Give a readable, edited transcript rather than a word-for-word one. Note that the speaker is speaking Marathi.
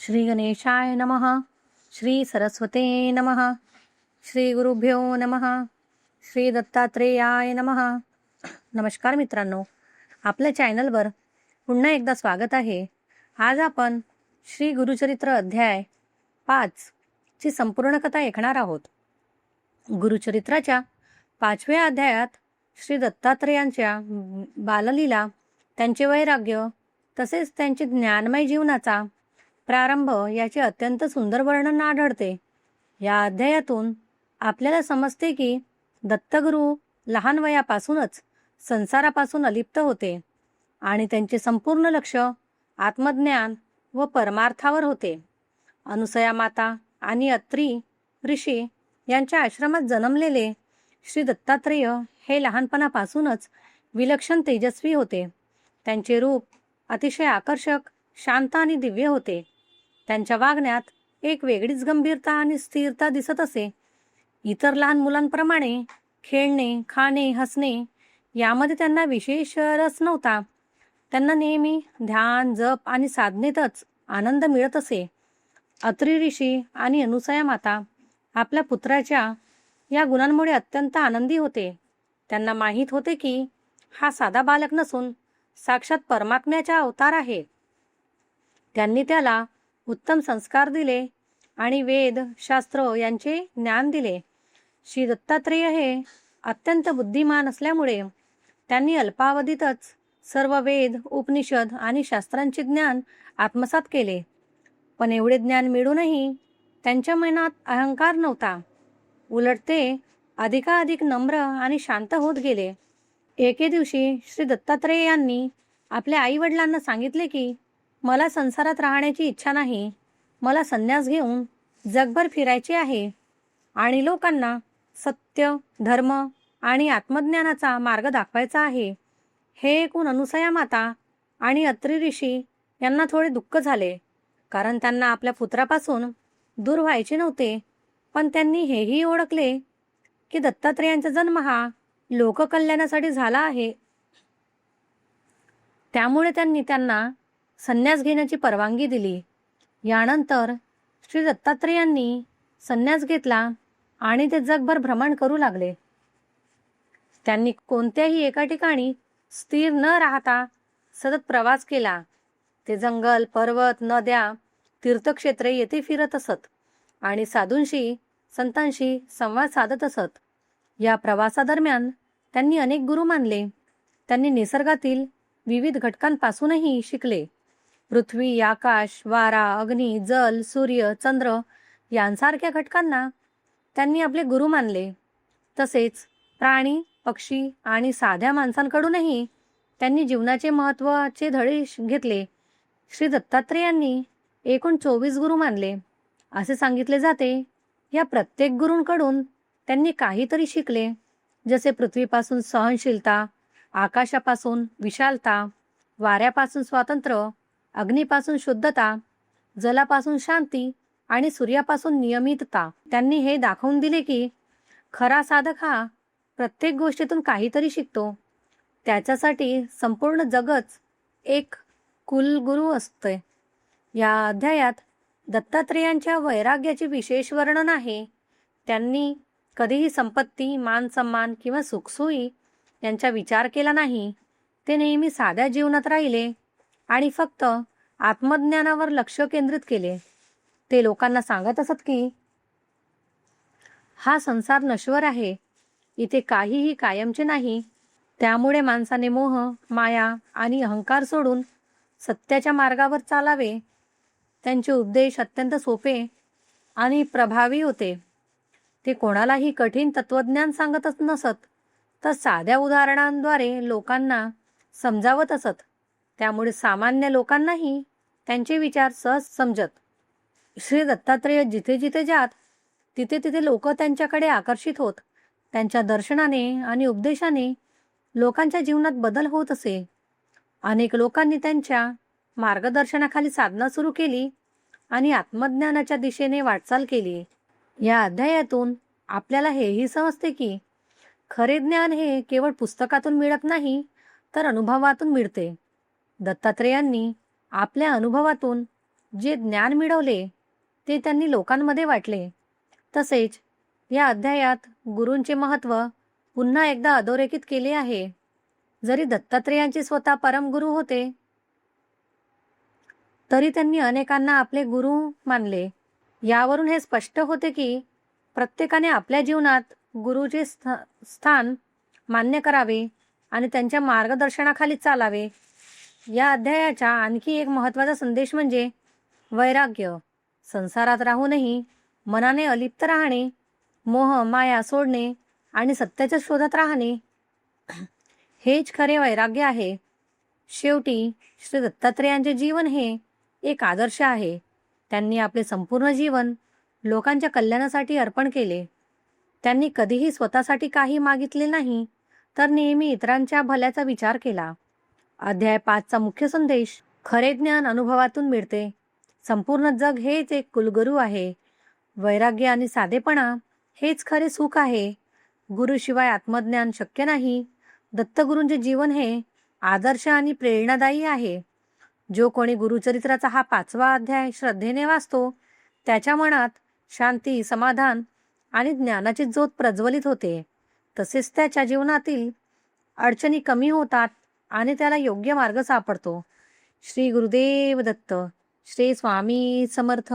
श्री गणेशाय नमः. श्री सरस्वते नमः. श्री गुरुभ्यो नमः. श्री दत्तात्रेयाय नमः. नमस्कार मित्रांनो, आपल्या चॅनलवर पुन्हा एकदा स्वागत आहे. आज आपण श्री गुरुचरित्र अध्याय 5 ची संपूर्ण कथा ऐकणार आहोत. गुरुचरित्राच्या 5व्या अध्यायात श्री दत्तात्रेयांच्या बाललीला, त्यांचे वैराग्य तसेच त्यांचे ज्ञानमय जीवनाचा प्रारंभ याचे अत्यंत सुंदर वर्णन आढळते. या अध्यायातून आपल्याला समजते की दत्तगुरू लहान वयापासूनच संसारापासून अलिप्त होते आणि त्यांचे संपूर्ण लक्ष आत्मज्ञान व परमार्थावर होते. अनुसया माता आणि अत्री ऋषी यांच्या आश्रमात जन्मलेले श्री दत्तात्रेय हे लहानपणापासूनच विलक्षण तेजस्वी होते. त्यांचे रूप अतिशय आकर्षक, शांत आणि दिव्य होते. त्यांच्या वागण्यात एक वेगळीच गंभीरता आणि स्थिरता दिसत असे. इतर लहान मुलांप्रमाणे खेळणे, खाणे, हसणे यामध्ये त्यांना विशेष रस नव्हता. त्यांना नेहमी ध्यान, जप आणि साधनेतच आनंद मिळत असे. अत्री ऋषी आणि अनुसया माता आपल्या पुत्राच्या या गुणांमुळे अत्यंत आनंदी होते. त्यांना माहीत होते की हा साधा बालक नसून साक्षात परमात्म्याचा अवतार आहे. त्यांनी त्याला उत्तम संस्कार दिले आणि वेद, शास्त्र यांचे ज्ञान दिले. श्री दत्तात्रेय हे अत्यंत बुद्धिमान असल्यामुळे त्यांनी अल्पावधीतच सर्व वेद, उपनिषद आणि शास्त्रांचे ज्ञान आत्मसात केले. पण एवढे ज्ञान मिळूनही त्यांच्या मनात अहंकार नव्हता. उलट ते अधिकाधिक नम्र आणि शांत होत गेले. एके दिवशी श्री दत्तात्रेय यांनी आपल्या आईवडिलांना सांगितले की मला संसारात राहण्याची इच्छा नाही. मला संन्यास घेऊन जगभर फिरायचे आहे आणि लोकांना सत्य, धर्म आणि आत्मज्ञानाचा मार्ग दाखवायचा आहे. हे ऐकून अनुसया माता आणि अत्री ऋषी यांना थोडे दुःख झाले, कारण त्यांना आपल्या पुत्रापासून दूर व्हायचे नव्हते. पण त्यांनी हेही ओळखले की दत्तात्रेयांचा जन्म हा लोककल्याणासाठी झाला आहे. त्यामुळे त्यांनी त्यांना संन्यास घेण्याची परवानगी दिली. यानंतर श्री दत्तात्रेयांनी संन्यास घेतला आणि ते जगभर भ्रमण करू लागले. त्यांनी कोणत्याही एका ठिकाणी स्थिर न राहता सतत प्रवास केला. ते जंगल, पर्वत, नद्या, तीर्थक्षेत्रे येथे फिरत असत आणि साधूंशी, संतांशी संवाद साधत असत. या प्रवासादरम्यान त्यांनी अनेक गुरु मानले. त्यांनी निसर्गातील विविध घटकांपासूनही शिकले. पृथ्वी, आकाश, वारा, अग्नी, जल, सूर्य, चंद्र यांसारख्या घटकांना त्यांनी आपले गुरु मानले. तसेच प्राणी, पक्षी आणि साध्या माणसांकडूनही त्यांनी जीवनाचे महत्त्वाचे धडे घेतले. श्री दत्तात्रेयांनी एकूण 24 गुरु मानले. असे सांगितले जाते, या प्रत्येक गुरूंकडून त्यांनी काहीतरी शिकले. जसे पृथ्वीपासून सहनशीलता, आकाशापासून विशालता, वाऱ्यापासून स्वातंत्र्य, अग्नीपासून शुद्धता, जलापासून शांती आणि सूर्यापासून नियमितता. त्यांनी हे दाखवून दिले की खरा साधक हा प्रत्येक गोष्टीतून काहीतरी शिकतो. त्याच्यासाठी संपूर्ण जगच एक कुलगुरू असते. या अध्यायात दत्तात्रेयांच्या वैराग्याचे विशेष वर्णन आहे. त्यांनी कधीही संपत्ती, मान सन्मान किंवा सुखसोयी यांचा विचार केला नाही. ते नेहमी साध्या जीवनात राहिले आणि फक्त आत्मज्ञानावर लक्ष केंद्रित केले. ते लोकांना सांगत असत की हा संसार नश्वर आहे, इथे काहीही कायमचे नाही. त्यामुळे माणसाने मोह, माया आणि अहंकार सोडून सत्याच्या मार्गावर चालावे. त्यांचे उपदेश अत्यंत सोपे आणि प्रभावी होते. ते कोणालाही कठीण तत्वज्ञान सांगतच नसत, तर साध्या उदाहरणांद्वारे लोकांना समजावत असत. त्यामुळे सामान्य लोकांनाही त्यांचे विचार सहज समजत. श्री दत्तात्रेय जिथे जिथे जात तिथे तिथे लोक त्यांच्याकडे आकर्षित होत. त्यांच्या दर्शनाने आणि उपदेशाने लोकांच्या जीवनात बदल होत असे. अनेक लोकांनी त्यांच्या मार्गदर्शनाखाली साधना सुरू केली आणि आत्मज्ञानाच्या दिशेने वाटचाल केली. या अध्यायातून आपल्याला हेही समजते की खरे ज्ञान हे केवळ पुस्तकातून मिळत नाही, तर अनुभवातून मिळते. दत्तात्रेयांनी आपल्या अनुभवातून जे ज्ञान मिळवले ते त्यांनी लोकांमध्ये वाटले. तसेच या अध्यायात गुरूंचे महत्त्व पुन्हा एकदा अधोरेखित केले आहे. जरी दत्तात्रेयांचे स्वतः परमगुरू होते तरी त्यांनी अनेकांना आपले गुरु मानले. यावरून हे स्पष्ट होते की प्रत्येकाने आपल्या जीवनात गुरुचे स्थान मान्य करावे आणि त्यांच्या मार्गदर्शनाखाली चालावे. या अध्यायाचा आणखी एक महत्त्वाचा संदेश म्हणजे वैराग्य. संसारात राहूनही मनाने अलिप्त राहणे, मोह माया सोडणे आणि सत्याच्या शोधात राहणे हेच खरे वैराग्य आहे. शेवटी श्री दत्तात्रेयांचे जीवन हे एक आदर्श आहे. त्यांनी आपले संपूर्ण जीवन लोकांच्या कल्याणासाठी अर्पण केले. त्यांनी कधीही स्वतःसाठी काही मागितले नाही, तर नेहमी इतरांच्या भल्याचा विचार केला. अध्याय 5चा मुख्य संदेश खरे ज्ञान अनुभवातून मिळते. संपूर्ण जग हेच एक कुलगुरू आहे. वैराग्य आणि साधेपणा हेच खरे सुख आहे. गुरुशिवाय आत्मज्ञान शक्य नाही. दत्तगुरूंचे जीवन हे आदर्श आणि प्रेरणादायी आहे. जो कोणी गुरुचरित्राचा हा 5वा अध्याय श्रद्धेने वाचतो त्याच्या मनात शांती, समाधान आणि ज्ञानाची ज्योत प्रज्वलित होते. तसेच त्याच्या जीवनातील अडचणी कमी होतात आणि त्याला योग्य मार्ग सापडतो. श्री गुरुदेव दत्त. श्री स्वामी समर्थ.